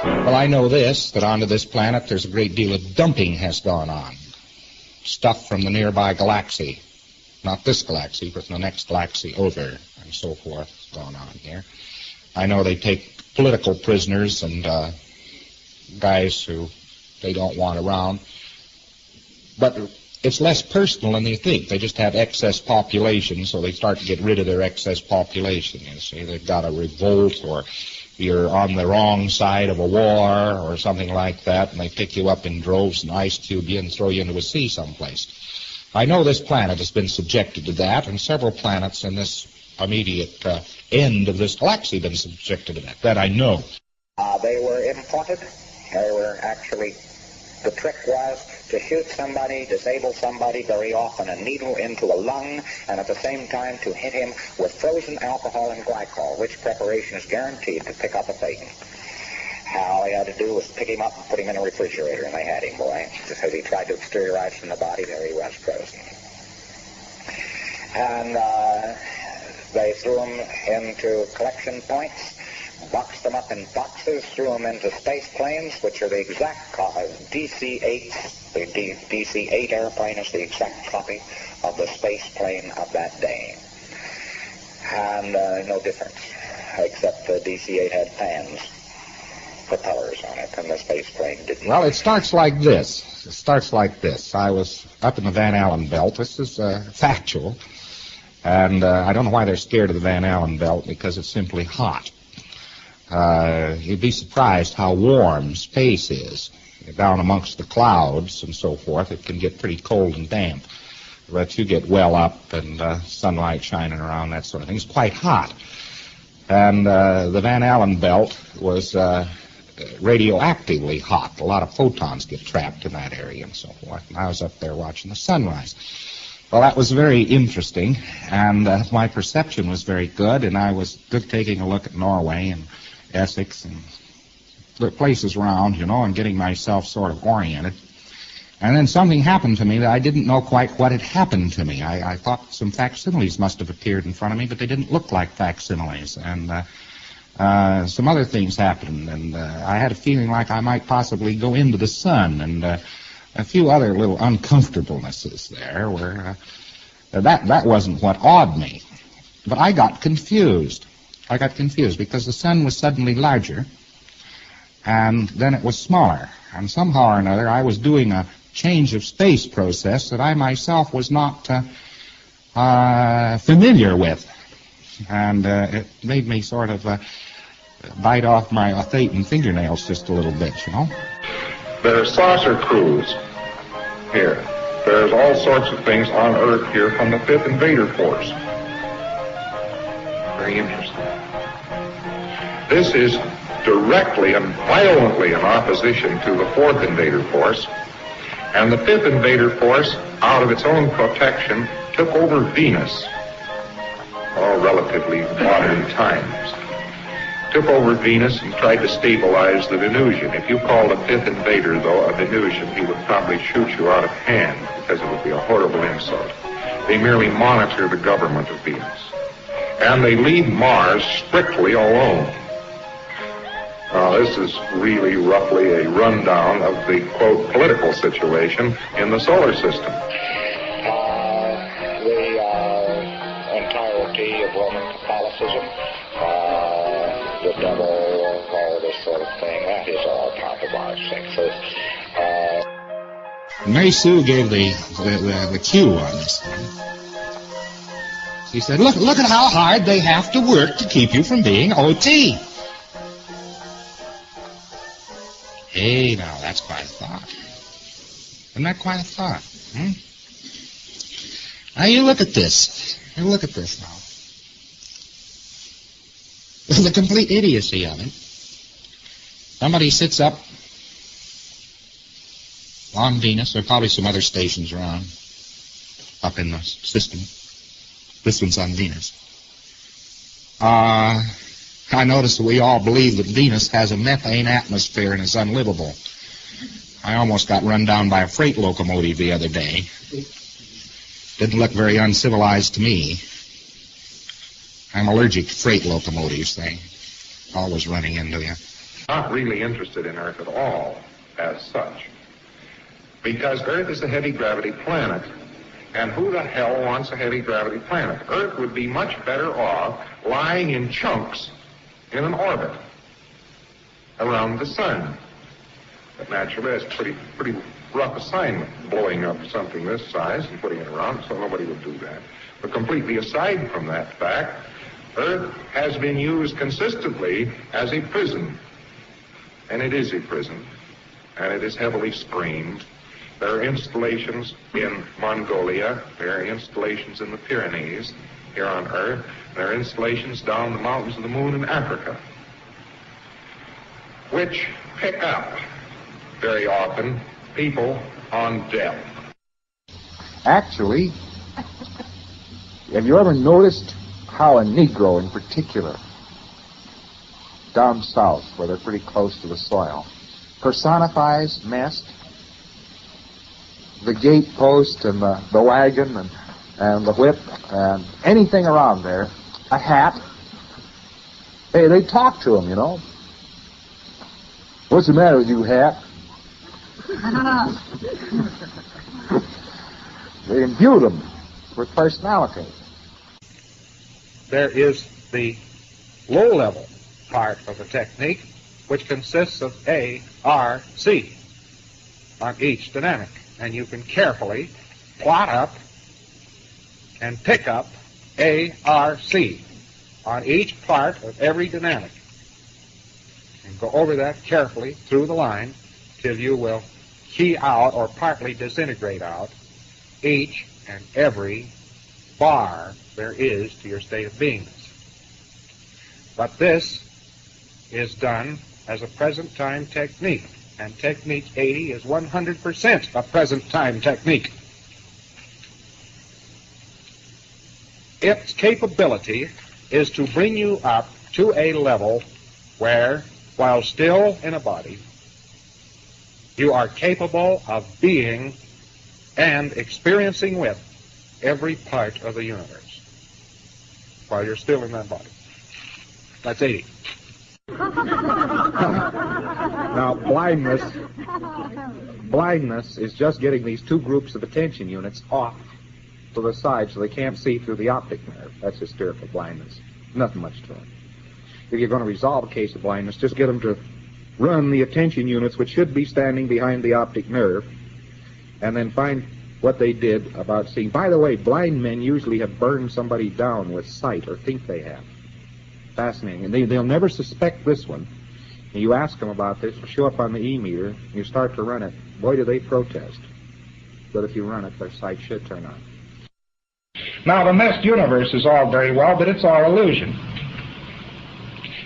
Well, I know this, that onto this planet there's a great deal of dumping has gone on. Stuff from the nearby galaxy. Not this galaxy, but the next galaxy over, and so forth, going on here. I know they take political prisoners and guys who they don't want around. But it's less personal than you think. They just have excess population, so they start to get rid of their excess population. You see, they've got a revolt, or you're on the wrong side of a war or something like that, and they pick you up in droves and ice cube you and throw you into a sea someplace. I know this planet has been subjected to that, and several planets in this immediate end of this galaxy have been subjected to that. That I know. They were imported. They were actually, the trick was to shoot somebody, disable somebody, very often a needle into a lung, and at the same time to hit him with frozen alcohol and glycol, which preparation is guaranteed to pick up a Satan. All he had to do was pick him up and put him in a refrigerator, and they had him, boy. Just as he tried to exteriorize from the body, there he was, frozen. And they threw him into collection points, boxed them up in boxes, threw them into space planes, which are the exact copy. DC-8, the DC-8 airplane is the exact copy of the space plane of that day. And no difference, except the DC-8 had fans, propellers on it, and the space plane didn't. Well, it starts like this. I was up in the Van Allen belt. This is factual. And I don't know why they're scared of the Van Allen belt, because it's simply hot. You'd be surprised how warm space is. Down amongst the clouds and so forth, it can get pretty cold and damp. But you get well up and sunlight shining around, that sort of thing. It's quite hot. And the Van Allen belt was radioactively hot. A lot of photons get trapped in that area and so forth. And I was up there watching the sunrise. Well, that was very interesting, and my perception was very good, and I was taking a look at Norway and Essex and the places around, and getting myself sort of oriented. And then something happened to me that I didn't know quite what had happened to me. I thought some facsimiles must have appeared in front of me, but they didn't look like facsimiles. And some other things happened, and I had a feeling like I might possibly go into the sun, and a few other little uncomfortablenesses there were, that wasn't what awed me. But I got confused. Because the sun was suddenly larger, and then it was smaller. And somehow or another, I was doing a change of space process that I myself was not familiar with. And it made me sort of bite off my Thetan fingernails just a little bit, There are saucer crews here. There's all sorts of things on Earth here from the 5th Invader Force. Very interesting. This is directly and violently in opposition to the 4th Invader Force. And the 5th Invader Force, out of its own protection, took over Venus. All relatively modern times. Took over Venus and tried to stabilize the Venusian. If you called a 5th invader, though, a Venusian, he would probably shoot you out of hand, because it would be a horrible insult. They merely monitor the government of Venus. And they leave Mars strictly alone. This is really roughly a rundown of the, quote, political situation in the solar system. The entirety of Roman Catholicism, the devil, all this sort of thing, that is all part of our sexes. Mary Sue gave the cue on this thing. She said, look at how hard they have to work to keep you from being OT. Hey, now, that's quite a thought. Isn't that quite a thought? Now, you look at this. Look at this now. The complete idiocy of it. Somebody sits up on Venus. There are probably some other stations around up in the system. This one's on Venus. I notice that we all believe that Venus has a methane atmosphere and is unlivable. I almost got run down by a freight locomotive the other day. Didn't look very uncivilized to me. I'm allergic to freight locomotives. They always running into you. not really interested in Earth at all as such. Because Earth is a heavy gravity planet. And who the hell wants a heavy gravity planet? Earth would be much better off lying in chunks in an orbit around the sun. But naturally, that's pretty rough assignment, blowing up something this size and putting it around, so nobody would do that. But completely aside from that fact, Earth has been used consistently as a prison. And it is a prison. And it is heavily screened. There are installations in Mongolia. There are installations in the Pyrenees here on Earth. There are installations down the mountains of the moon in Africa, which pick up very often people on death. Actually, have you ever noticed how a Negro in particular, down south where they're pretty close to the soil, personifies mess? The gate post and the wagon and the whip and anything around there, a hat. Hey, they talk to him, you know. What's the matter with you, hat? They imbued them with personality. There is the low-level part of the technique, which consists of A, R, C on each dynamic. And you can carefully plot up and pick up A, R, C on each part of every dynamic. And go over that carefully through the line till you will key out or partly disintegrate out each and every bar there is to your state of beingness. But this is done as a present-time technique. And Technique 80 is 100% a present-time technique. Its capability is to bring you up to a level where, while still in a body, you are capable of being and experiencing with every part of the universe while you're still in that body. That's 80. Now, blindness is just getting these two groups of attention units off to the side so they can't see through the optic nerve. That's hysterical blindness. Nothing much to it. If you're going to resolve a case of blindness, just get them to run the attention units, which should be standing behind the optic nerve, and then find what they did about seeing. By the way, blind men usually have burned somebody down with sight, or think they have. Fascinating. And they'll never suspect this one. And you ask them about this, it'll show up on the E-meter, you start to run it. Boy, do they protest. But if you run it, their sight should turn on. Now, the meshed universe is all very well, but it's all illusion.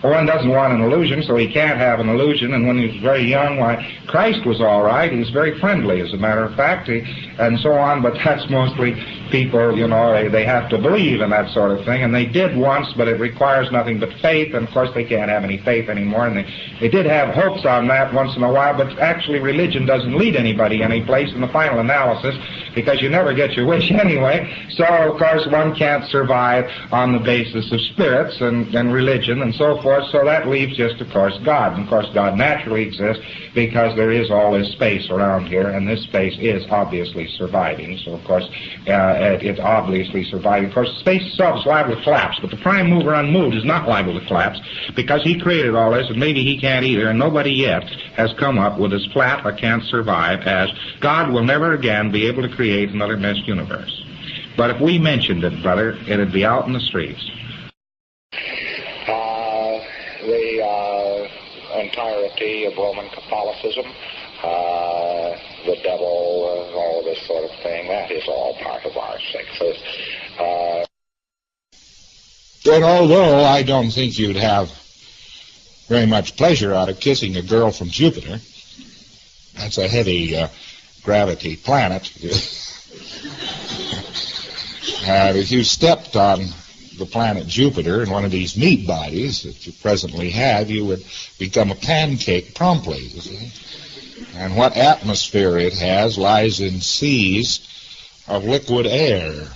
One doesn't want an illusion, so he can't have an illusion. And when he was very young, why, Christ was all right. He was very friendly, as a matter of fact, and so on. But that's mostly people, you know, they have to believe in that sort of thing. And they did once, but it requires nothing but faith. And, of course, they can't have any faith anymore. And they did have hopes on that once in a while, but actually religion doesn't lead anybody anyplace in the final analysis, because you never get your wish anyway. So, of course, one can't survive on the basis of spirits and religion and so forth. So that leaves just, of course, God. And, of course, God naturally exists because there is all this space around here, and this space is obviously surviving. So, of course, it's obviously surviving. Of course, space itself is liable to collapse, but the prime mover unmoved is not liable to collapse because he created all this, and maybe he can't either, and nobody yet has come up with as flat a can't survive as God will never again be able to create another meshed universe. But if we mentioned it, brother, it'd be out in the streets. The entirety of Roman Catholicism, the devil, all this sort of thing, that is all part of our sixes. And although I don't think you'd have very much pleasure out of kissing a girl from Jupiter, that's a heavy gravity planet. If you stepped on the planet Jupiter in one of these meat bodies that you presently have, you would become a pancake promptly, you see. And what atmosphere it has lies in seas of liquid air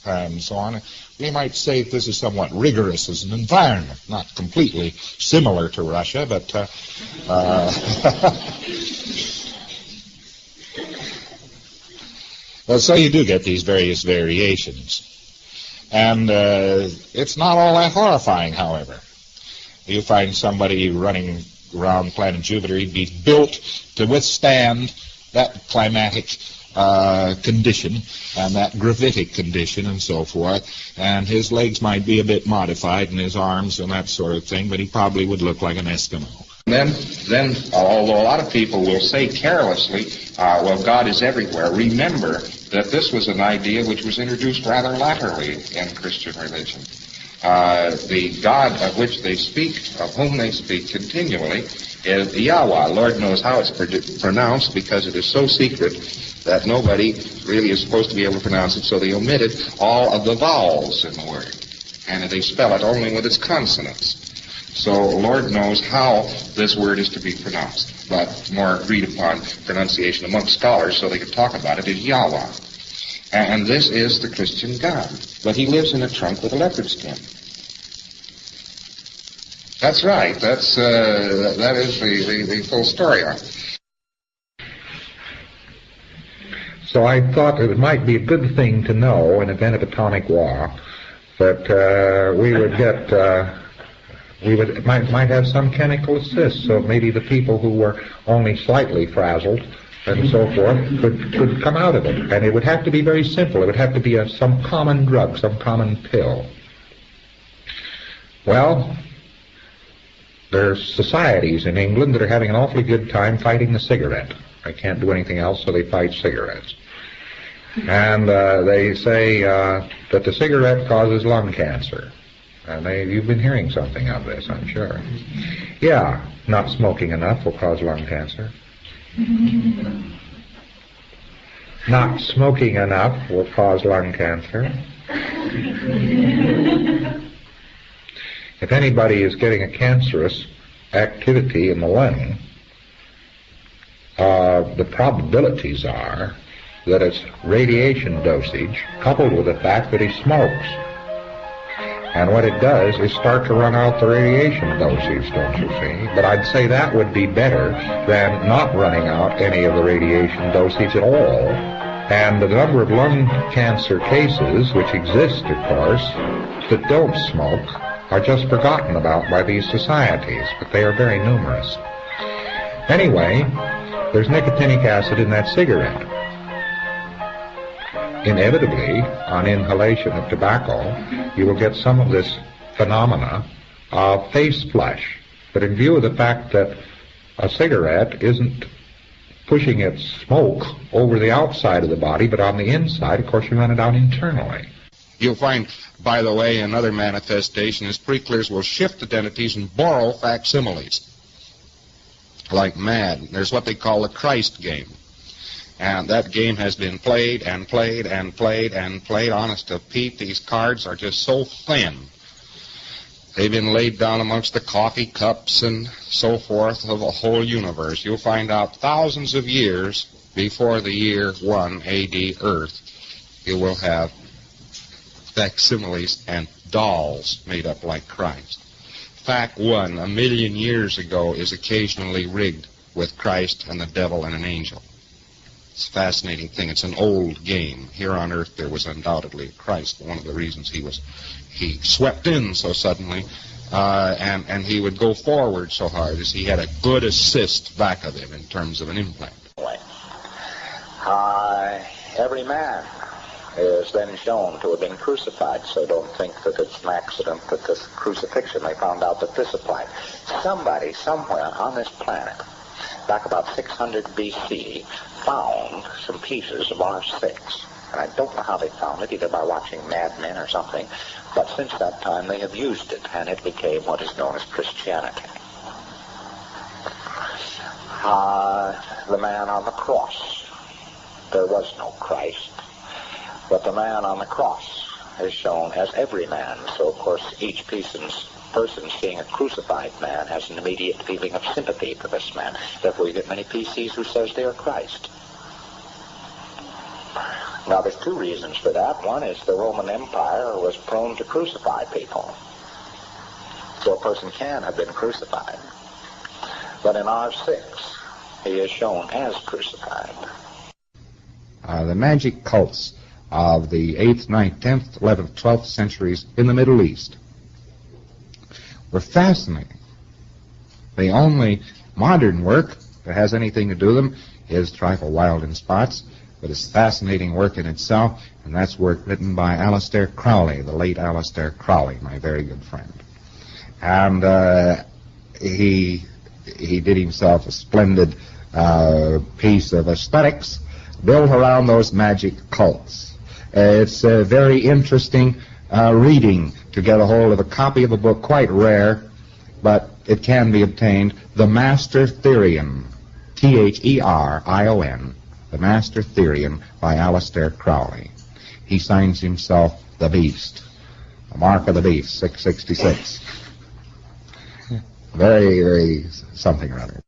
and so on. you might say this is somewhat rigorous as an environment, not completely similar to Russia, but well, so you do get these various variations. And it's not all that horrifying, however. You find somebody running around planet Jupiter, he'd be built to withstand that climatic condition and that gravitic condition and so forth, and his legs might be a bit modified and his arms and that sort of thing, but he probably would look like an Eskimo. Then, although a lot of people will say carelessly, well, God is everywhere, remember that this was an idea which was introduced rather latterly in Christian religion. The God of which they speak, of whom they speak continually, is Yahweh. Lord knows how it's pronounced because it is so secret that nobody really is supposed to be able to pronounce it, so they omitted all of the vowels in the word. And they spell it only with its consonants. So Lord knows how this word is to be pronounced. But more agreed upon pronunciation amongst scholars so they can talk about it is Yahweh. And this is the Christian God. But he lives in a trunk with a leopard skin. That's right. That is the full story on it. So I thought it might be a good thing to know in event of atomic war that might have some chemical assist, so maybe the people who were only slightly frazzled and so forth could come out of it. And it would have to be very simple. It would have to be some common drug, some common pill. Well, there's societies in England that are having an awfully good time fighting the cigarette. They can't do anything else, so they fight cigarettes. And they say that the cigarette causes lung cancer. And you've been hearing something of this, I'm sure. Yeah, not smoking enough will cause lung cancer. Not smoking enough will cause lung cancer. If anybody is getting a cancerous activity in the lung, the probabilities are that it's radiation dosage coupled with the fact that he smokes. And what it does is start to run out the radiation dosage, don't you see? But I'd say that would be better than not running out any of the radiation dosage at all. And the number of lung cancer cases, which exist, of course, that don't smoke, are just forgotten about by these societies, but they are very numerous. Anyway, there's nicotinic acid in that cigarette. Inevitably, on inhalation of tobacco, you will get some of this phenomena of face flush. But in view of the fact that a cigarette isn't pushing its smoke over the outside of the body, but on the inside, of course, you run it out internally. You'll find, by the way, another manifestation is pre-clears will shift identities and borrow facsimiles like mad. There's what they call the Christ game. And that game has been played and played and played and played. Honest to Pete, these cards are just so thin. They've been laid down amongst the coffee cups and so forth of the whole universe. You'll find out thousands of years before the year 1 A.D. Earth, you will have facsimiles and dolls made up like Christ. Fact 1, 1,000,000 years ago, is occasionally rigged with Christ and the devil and an angel. It's a fascinating thing. It's an old game. Here on Earth there was undoubtedly a Christ. One of the reasons he swept in so suddenly and he would go forward so hard is he had a good assist back of him in terms of an implant. Every man is then shown to have been crucified, so don't think that it's an accident that this crucifixion, they found out that this applied. Somebody somewhere on this planet, back about 600 B.C., found some pieces of R6. And I don't know how they found it, either by watching Mad Men or something, but since that time they have used it, and it became what is known as Christianity. The man on the cross. There was no Christ, but the man on the cross is shown as every man, so of course each person seeing a crucified man has an immediate feeling of sympathy for this man. Therefore you get many PCs who says they are Christ. Now, there's two reasons for that. One is the Roman Empire was prone to crucify people. So a person can have been crucified. But in R6, he is shown as crucified. The magic cults of the 8th, 9th, 10th, 11th, 12th centuries in the Middle East were fascinating. The only modern work that has anything to do with them is trifle wild in spots, but it's fascinating work in itself, and that's work written by Aleister Crowley, the late Aleister Crowley, my very good friend. And he did himself a splendid piece of aesthetics built around those magic cults. It's a very interesting reading to get a hold of a copy of a book, quite rare, but it can be obtained, The Master Therion, Therion, The Master Therion by Aleister Crowley. He signs himself The Beast, the mark of the beast, 666. Very, very something or other.